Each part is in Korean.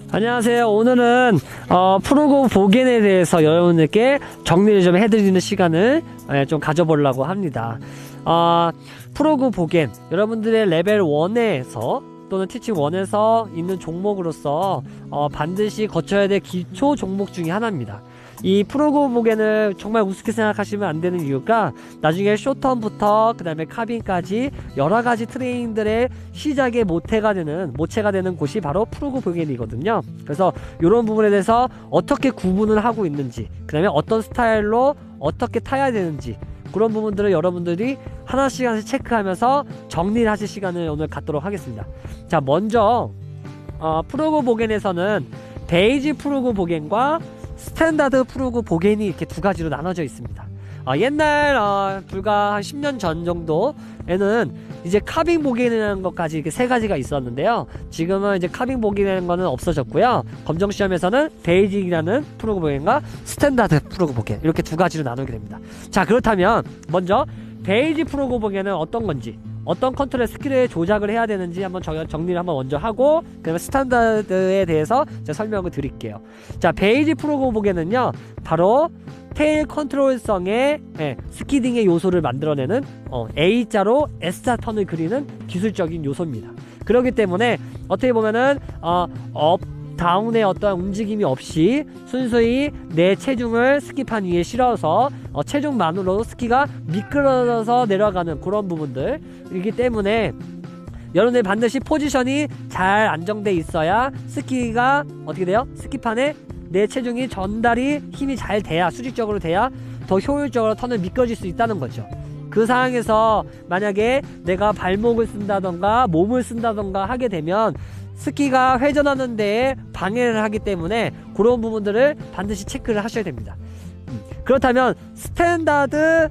안녕하세요. 오늘은 프로고 보겐에 대해서 여러분들께 정리를 좀 해드리는 시간을 좀 가져보려고 합니다. 프로고 보겐, 여러분들의 레벨 1에서 또는 티칭 1에서 있는 종목으로서 반드시 거쳐야 될 기초 종목 중에 하나입니다. 이 프로고 보겐을 정말 우습게 생각하시면 안 되는 이유가 나중에 쇼턴부터 그 다음에 카빈까지 여러가지 트레이닝들의 시작의 모체가 되는 곳이 바로 프로고 보겐이거든요. 그래서 이런 부분에 대해서 어떻게 구분을 하고 있는지, 그 다음에 어떤 스타일로 어떻게 타야 되는지, 그런 부분들을 여러분들이 하나씩 체크하면서 정리를 하실 시간을 오늘 갖도록 하겠습니다. 자, 먼저 프로고 보겐에서는 베이지 프로고 보겐과 스탠다드 프로고 보겐이 이렇게 두 가지로 나눠져 있습니다. 옛날 불과 한 10년 전 정도에는 이제 카빙 보겐이라는 것까지 이렇게 세 가지가 있었는데요. 지금은 이제 카빙 보겐이라는 거는 없어졌고요. 검정 시험에서는 베이직이라는 프로고 보겐과 스탠다드 프로고 보겐 이렇게 두 가지로 나누게 됩니다. 자, 그렇다면 먼저 베이지 프로고 보겐은 어떤 건지, 어떤 컨트롤의 스킬을 조작을 해야 되는지 한번 정리를 한번 먼저 하고, 그 다음에 스탠다드에 대해서 제가 설명을 드릴게요. 자, 베이지 프로고 보겐은요, 바로 테일 컨트롤성의 스키딩의 요소를 만들어내는 A자로 S자 턴을 그리는 기술적인 요소입니다. 그렇기 때문에 어떻게 보면은 업 다운의 어떤 움직임이 없이 순수히 내 체중을 스키판 위에 실어서 체중만으로 스키가 미끄러져서 내려가는 그런 부분들이기 때문에 여러분들 반드시 포지션이 잘 안정돼 있어야 스키가 어떻게 돼요? 스키판에 내 체중이 전달이 힘이 잘 돼야, 수직적으로 돼야 더 효율적으로 턴을 미끄러질 수 있다는 거죠. 그 상황에서 만약에 내가 발목을 쓴다던가 몸을 쓴다던가 하게 되면 스키가 회전하는 데에 방해를 하기 때문에 그런 부분들을 반드시 체크를 하셔야 됩니다. 그렇다면 스탠다드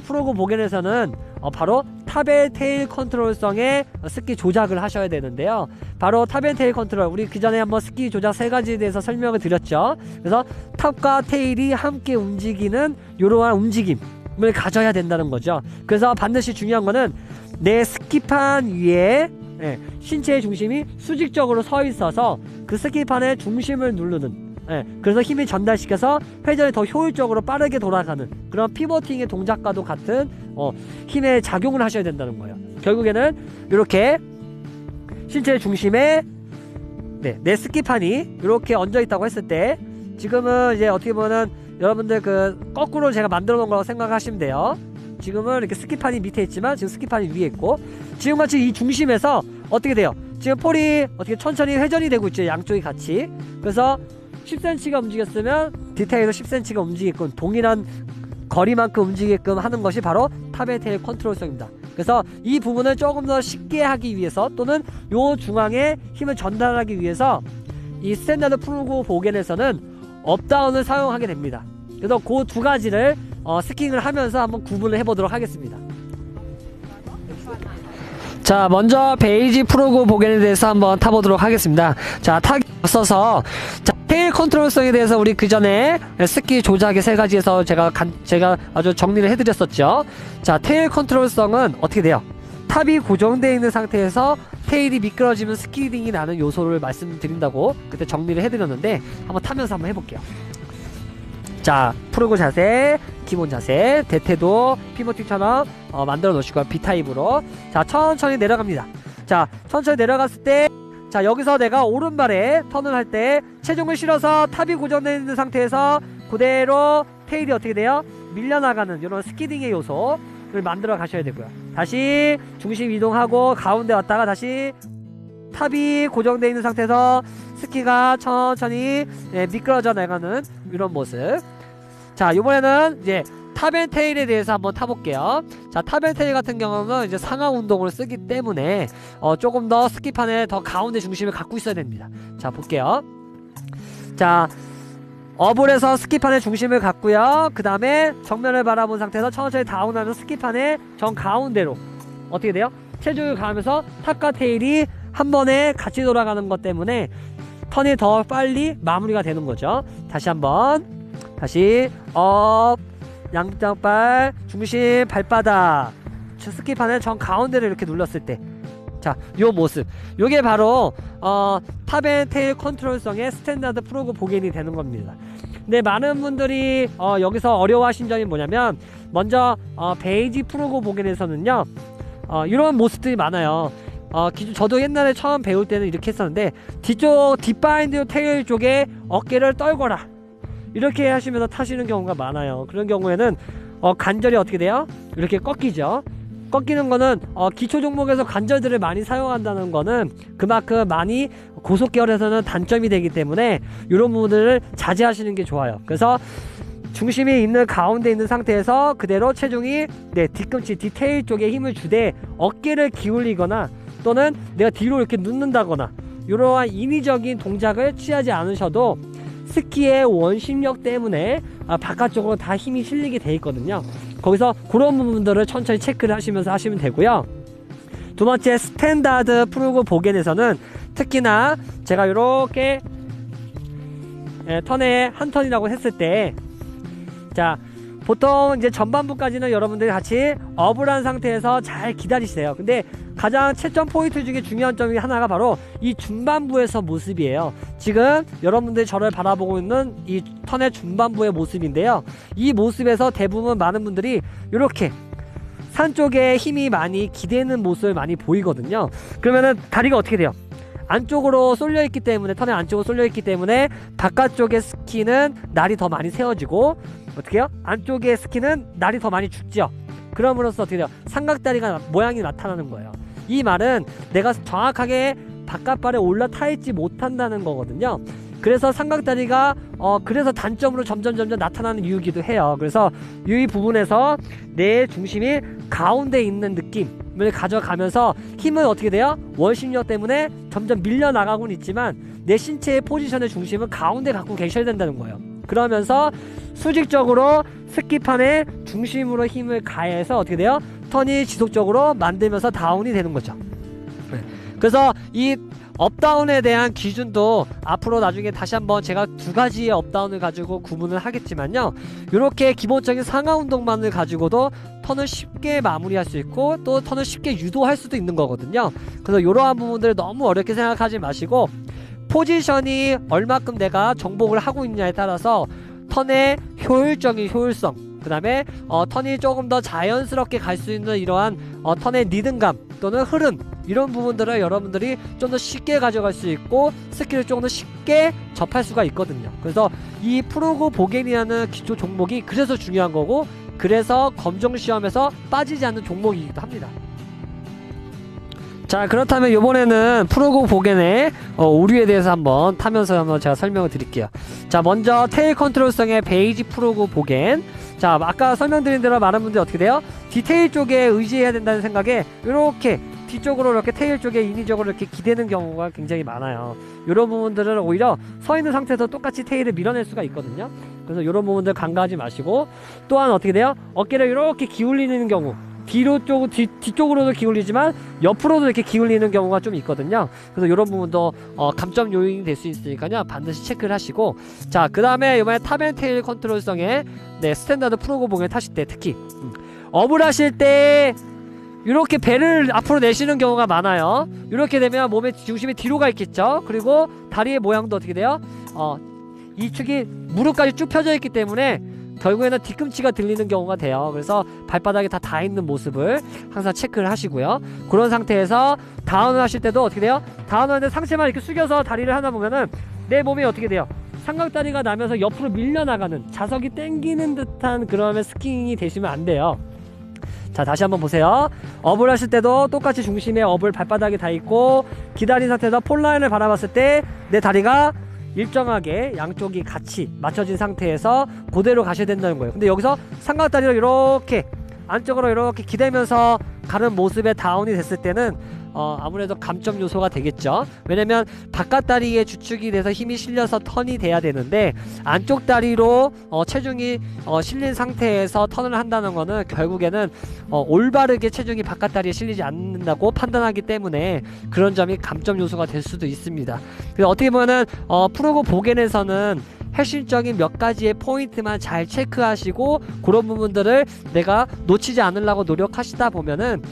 프로고 보겐에서는 바로 탑의 테일 컨트롤성의 스키 조작을 하셔야 되는데요. 바로 탑의 테일 컨트롤, 우리 그 전에 한번 스키 조작 세 가지에 대해서 설명을 드렸죠. 그래서 탑과 테일이 함께 움직이는 이러한 움직임을 가져야 된다는 거죠. 그래서 반드시 중요한 거는 내 스키판 위에 신체의 중심이 수직적으로 서 있어서 그 스키판의 중심을 누르는, 그래서 힘을 전달시켜서 회전이 더 효율적으로 빠르게 돌아가는 그런 피보팅의 동작과도 같은 힘의 작용을 하셔야 된다는 거예요. 결국에는 이렇게 신체의 중심에 내 스키판이 이렇게 얹어 있다고 했을 때, 지금은 이제 어떻게 보면은 여러분들 그 거꾸로 제가 만들어 놓은 거라고 생각하시면 돼요. 지금은 이렇게 스키판이 밑에 있지만 지금 스키판이 위에 있고, 지금같이 이 중심에서 어떻게 돼요? 지금 폴이 어떻게 천천히 회전이 되고 있죠, 양쪽이 같이. 그래서 10cm가 움직였으면 디테일도 10cm가 움직이게끔, 동일한 거리만큼 움직이게끔 하는 것이 바로 탑의 테일 컨트롤성입니다. 그래서 이 부분을 조금 더 쉽게 하기 위해서, 또는 요 중앙에 힘을 전달하기 위해서 이 스탠다드 프로고 보겐에서는 업다운을 사용하게 됩니다. 그래서 그 두 가지를 스킹을 하면서 한번 구분을 해보도록 하겠습니다. 자, 먼저 베이지 프로고 보겐에 대해서 한번 타보도록 하겠습니다. 자, 타기 앞서서 테일 컨트롤성에 대해서 우리 그 전에 스키 조작의 세 가지에서 제가 아주 정리를 해드렸었죠. 자, 테일 컨트롤성은 어떻게 돼요? 탑이 고정되어 있는 상태에서 테일이 미끄러지면 스키딩이 나는 요소를 말씀드린다고 그때 정리를 해드렸는데, 한번 타면서 한번 해볼게요. 자, 프로고 자세, 기본 자세, 대퇴도 피모팅처럼 만들어 놓으시고요. B타입으로. 자, 천천히 내려갑니다. 자, 천천히 내려갔을 때, 자, 여기서 내가 오른발에 턴을 할 때 체중을 실어서 탑이 고정되어 있는 상태에서 그대로 테일이 어떻게 돼요? 밀려나가는 이런 스키딩의 요소를 만들어 가셔야 되고요. 다시 중심 이동하고 가운데 왔다가 다시 탑이 고정되어 있는 상태에서 스키가 천천히 미끄러져 나가는 이런 모습. 자, 이번에는 이제 탑앤테일에 대해서 한번 타볼게요. 자, 탑앤테일 같은 경우는 이제 상하 운동을 쓰기 때문에 조금 더 스키판에 더 가운데 중심을 갖고 있어야 됩니다. 자, 볼게요. 자, 업을 해서 스키판의 중심을 갖고요. 그 다음에 정면을 바라본 상태에서 천천히 다운하면서 스키판의 정 가운데로 어떻게 돼요? 체중을 가하면서 탑과 테일이 한 번에 같이 돌아가는 것 때문에 턴이 더 빨리 마무리가 되는 거죠. 다시 한번, 다시 업, 양장발, 중심, 발바닥, 스키판의 정 가운데를 이렇게 눌렀을 때, 자, 요 모습. 요게 바로 탑앤테일 컨트롤성의 스탠다드 프로그 보겐이 되는 겁니다. 근데 많은 분들이 여기서 어려워하신 점이 뭐냐면, 먼저 베이지 프로그 보겐에서는요 이런 모습들이 많아요. 저도 옛날에 처음 배울 때는 이렇게 했었는데, 뒤쪽 딥바인드 테일 쪽에 어깨를 떨거라 이렇게 하시면서 타시는 경우가 많아요. 그런 경우에는 관절이 어떻게 돼요? 이렇게 꺾이죠. 꺾이는 거는 기초 종목에서 관절들을 많이 사용한다는 거는 그만큼 많이 고속계열에서는 단점이 되기 때문에 이런 부분들을 자제하시는 게 좋아요. 그래서 중심이 있는 가운데 있는 상태에서 그대로 체중이 뒤꿈치 디테일 쪽에 힘을 주되 어깨를 기울이거나 또는 내가 뒤로 이렇게 눕는다거나 이러한 인위적인 동작을 취하지 않으셔도 스키의 원심력 때문에 바깥쪽으로 다 힘이 실리게 돼 있거든요. 거기서 그런 부분들을 천천히 체크를 하시면서 하시면 되고요. 두 번째, 스탠다드 프로그 보겐에서는 특히나 제가 이렇게 턴에 한 턴이라고 했을 때, 자, 보통 이제 전반부까지는 여러분들이 같이 업을 한 상태에서 잘 기다리세요. 근데 가장 채점 포인트 중에 중요한 점이 하나가 바로 이 중반부에서 모습이에요. 지금 여러분들이 저를 바라보고 있는 이 턴의 중반부의 모습인데요. 이 모습에서 대부분 많은 분들이 이렇게 산 쪽에 힘이 많이 기대는 모습을 많이 보이거든요. 그러면은 다리가 어떻게 돼요? 안쪽으로 쏠려있기 때문에, 턴의 안쪽으로 쏠려있기 때문에 바깥쪽의 스키는 날이 더 많이 세워지고, 어떻게 해요? 안쪽의 스키는 날이 더 많이 죽죠. 그럼으로써 어떻게 돼요? 삼각다리가 모양이 나타나는 거예요. 이 말은 내가 정확하게 바깥발에 올라타 있지 못한다는 거거든요. 그래서 삼각다리가 그래서 단점으로 점점 나타나는 이유기도 해요. 그래서 이 부분에서 내 중심이 가운데 있는 느낌을 가져가면서 힘은 어떻게 돼요? 원심력 때문에 점점 밀려나가고는 있지만 내 신체의 포지션의 중심은 가운데 갖고 계셔야 된다는 거예요. 그러면서 수직적으로 스키판의 중심으로 힘을 가해서 어떻게 돼요? 턴이 지속적으로 만들면서 다운이 되는 거죠. 그래서 이 업다운에 대한 기준도 앞으로 나중에 다시 한번 제가 두 가지의 업다운을 가지고 구분을 하겠지만요, 이렇게 기본적인 상하 운동만을 가지고도 턴을 쉽게 마무리할 수 있고 또 턴을 쉽게 유도할 수도 있는 거거든요. 그래서 이러한 부분들을 너무 어렵게 생각하지 마시고, 포지션이 얼마큼 내가 정복을 하고 있냐에 따라서 턴의 효율적인 효율성, 그 다음에 턴이 조금 더 자연스럽게 갈 수 있는 이러한 턴의 리듬감 또는 흐름, 이런 부분들을 여러분들이 좀 더 쉽게 가져갈 수 있고 스킬을 조금 더 쉽게 접할 수가 있거든요. 그래서 이 프로그 보겐이라는 기초 종목이 그래서 중요한 거고, 그래서 검정시험에서 빠지지 않는 종목이기도 합니다. 자, 그렇다면 이번에는 프로그 보겐의 오류에 대해서 한번 타면서 한번 제가 설명을 드릴게요. 자, 먼저 테일 컨트롤성의 베이지 프로그 보겐. 자, 아까 설명드린 대로 많은 분들이 어떻게 돼요? 디테일 쪽에 의지해야 된다는 생각에 이렇게 뒤쪽으로 이렇게 테일 쪽에 인위적으로 이렇게 기대는 경우가 굉장히 많아요. 이런 부분들은 오히려 서 있는 상태에서 똑같이 테일을 밀어낼 수가 있거든요. 그래서 이런 부분들 간과하지 마시고, 또한 어떻게 돼요? 어깨를 이렇게 기울이는 경우, 뒤쪽으로도 기울이지만 옆으로도 이렇게 기울이는 경우가 좀 있거든요. 그래서 이런 부분도 감점 요인이 될 수 있으니까요, 반드시 체크를 하시고. 자, 그 다음에 이번에 탑앤테일 컨트롤성의 스탠다드 프로그 보겐 타실 때 특히 업을 하실 때 이렇게 배를 앞으로 내시는 경우가 많아요. 이렇게 되면 몸의 중심이 뒤로 가 있겠죠. 그리고 다리의 모양도 어떻게 돼요? 이 축이 무릎까지 쭉 펴져 있기 때문에 결국에는 뒤꿈치가 들리는 경우가 돼요. 그래서 발바닥에 다 닿아 있는 모습을 항상 체크를 하시고요. 그런 상태에서 다운을 하실 때도 어떻게 돼요? 다운을 하는데 상체만 이렇게 숙여서 다리를 하다 보면은 내 몸이 어떻게 돼요? 삼각다리가 나면서 옆으로 밀려나가는, 자석이 땡기는 듯한 그런 스킹이 되시면 안 돼요. 자, 다시 한번 보세요. 업을 하실 때도 똑같이 중심에 업을 발바닥에 닿아 있고, 기다린 상태에서 폴라인을 바라봤을 때 내 다리가 일정하게 양쪽이 같이 맞춰진 상태에서 그대로 가셔야 된다는 거예요. 근데 여기서 삼각다리를 이렇게 안쪽으로 이렇게 기대면서 가는 모습에 다운이 됐을 때는 아무래도 감점 요소가 되겠죠. 왜냐면 바깥 다리에 주축이 돼서 힘이 실려서 턴이 돼야 되는데, 안쪽 다리로 체중이 실린 상태에서 턴을 한다는 거는 결국에는 올바르게 체중이 바깥 다리에 실리지 않는다고 판단하기 때문에 그런 점이 감점 요소가 될 수도 있습니다. 그래서 어떻게 보면은 프로그 보겐에서는 핵심적인 몇 가지의 포인트만 잘 체크하시고 그런 부분들을 내가 놓치지 않으려고 노력하시다 보면은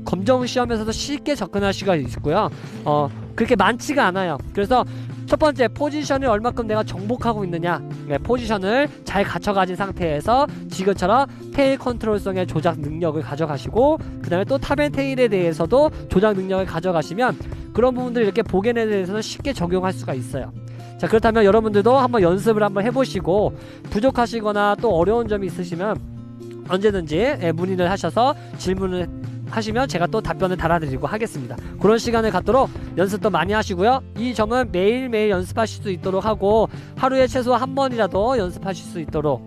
검정 시험에서도 쉽게 접근할 수가 있고요. 그렇게 많지가 않아요. 그래서 첫 번째, 포지션을 얼마큼 내가 정복하고 있느냐. 포지션을 잘 갖춰가진 상태에서 지금처럼 테일 컨트롤성의 조작 능력을 가져가시고, 그 다음에 또 탑앤테일에 대해서도 조작 능력을 가져가시면 그런 부분들을 이렇게 보겐에 대해서는 쉽게 적용할 수가 있어요. 자, 그렇다면 여러분들도 한번 연습을 한번 해보시고, 부족하시거나 또 어려운 점이 있으시면 언제든지 문의를 하셔서 질문을 하시면 제가 또 답변을 달아드리고 하겠습니다. 그런 시간을 갖도록 연습도 많이 하시고요. 이 점은 매일매일 연습하실 수 있도록 하고 하루에 최소 한 번이라도 연습하실 수 있도록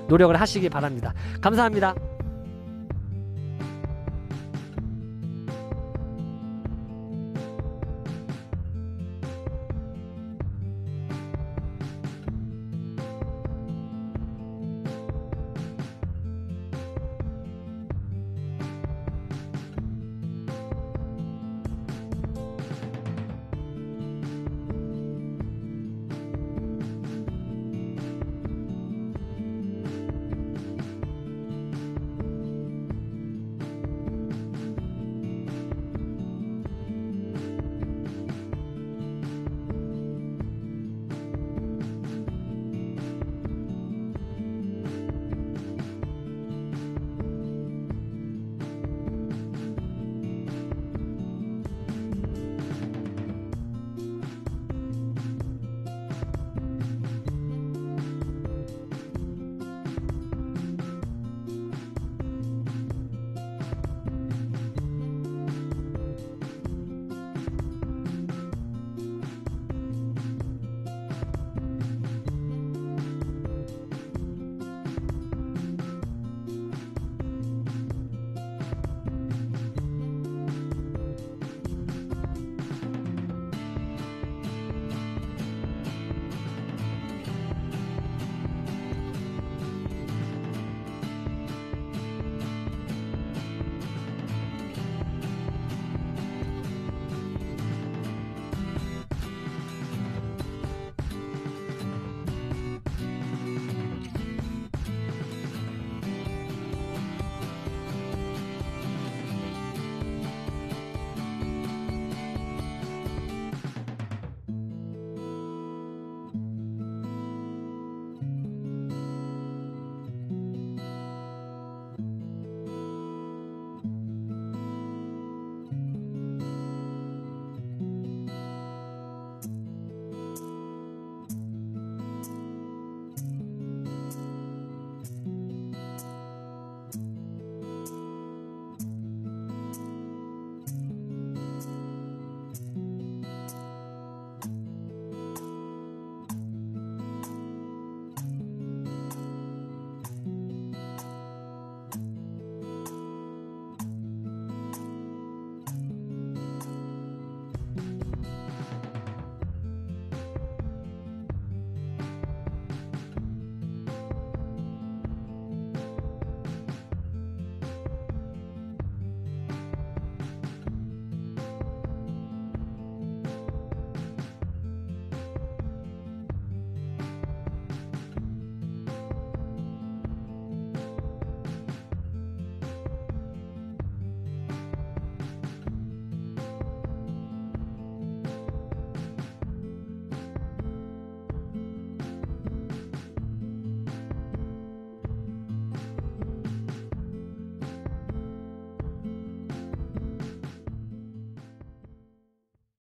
노력을 하시기 바랍니다. 감사합니다.